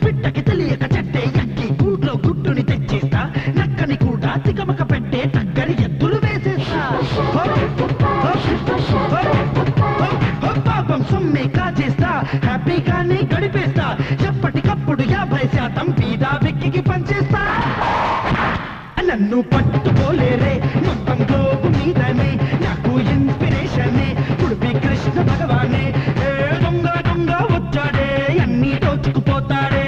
పిట్టకి తెలియక చెట్టే ఎక్కి గూట్లో గుట్టుని తెచ్చేస్తా నక్కని కూడా తికమక పెట్టే టక్కని ఎత్తులు వేసేస్తా పాపం సొమ్మే కాజేస్తా హ్యాపీగానే గడిపేస్తా ఎప్పటికప్పుడు 50% బీదా వెక్కికి పనిచేస్తా నన్ను పట్టుకోలేరే మొత్తం గ్లోబు మీదనే నాకు ఇన్స్పిరేషనే ఉడిపి కృష్ణ భగవానే దొంగ దొంగ వచ్చాడే అన్నీ దోచుకుపోతాడే